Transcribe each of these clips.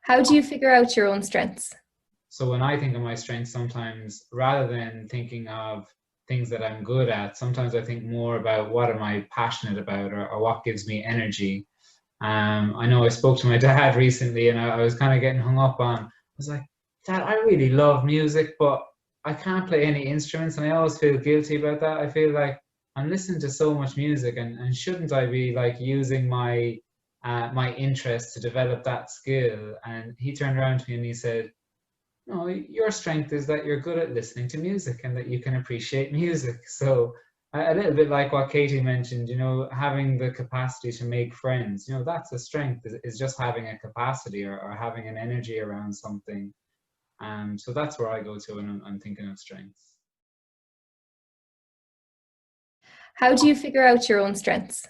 How do you figure out your own strengths? So when I think of my strengths, sometimes rather than thinking of things that I'm good at, sometimes I think more about what am I passionate about, or what gives me energy. I know I spoke to my dad recently, and I was kind of getting hung up on. I was like, Dad, I really love music, but I can't play any instruments, and I always feel guilty about that. I feel like I'm listening to so much music, and shouldn't I be like using my interest to develop that skill? And he turned around to me and he said, no, your strength is that you're good at listening to music and that you can appreciate music. So a little bit like what Katie mentioned, having the capacity to make friends, that's a strength, is just having a capacity, or having an energy around something. So that's where I go to when I'm thinking of strengths. How do you figure out your own strengths?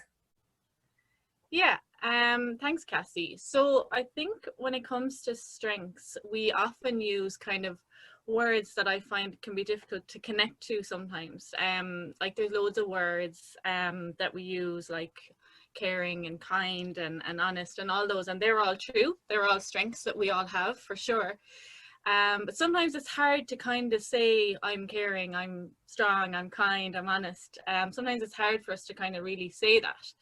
Yeah, thanks, Cassie. So I think when it comes to strengths, we often use kind of words that I find can be difficult to connect to sometimes. Like there's loads of words that we use, like caring and kind and honest and all those, and they're all true. They're all strengths that we all have for sure. But sometimes it's hard to kind of say I'm caring, I'm strong, I'm kind, I'm honest. Sometimes it's hard for us to kind of really say that.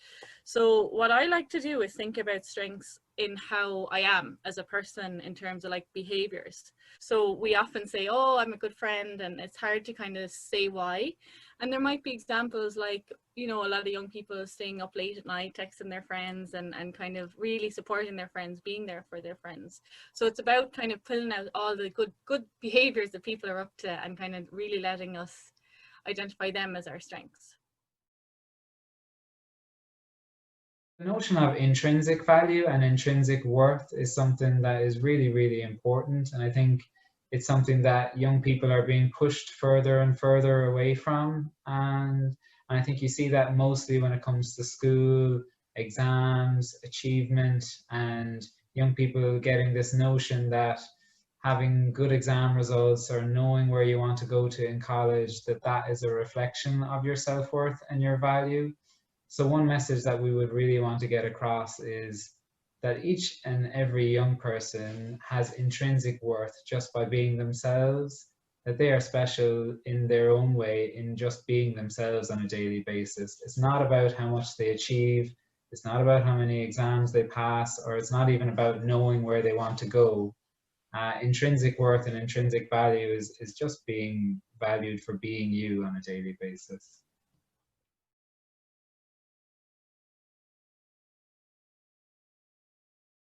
So what I like to do is think about strengths in how I am as a person in terms of like behaviors. So we often say, oh, I'm a good friend, and it's hard to kind of say why. And there might be examples like, a lot of young people staying up late at night, texting their friends, and kind of really supporting their friends, being there for their friends. So it's about kind of pulling out all the good behaviors that people are up to, and kind of really letting us identify them as our strengths. The notion of intrinsic value and intrinsic worth is something that is really, really important. And I think it's something that young people are being pushed further and further away from. And I think you see that mostly when it comes to school, exams, achievement, and young people getting this notion that having good exam results or knowing where you want to go to in college, that is a reflection of your self-worth and your value. So one message that we would really want to get across is that each and every young person has intrinsic worth just by being themselves, that they are special in their own way in just being themselves on a daily basis. It's not about how much they achieve, it's not about how many exams they pass, or it's not even about knowing where they want to go. Intrinsic worth and intrinsic value is just being valued for being you on a daily basis.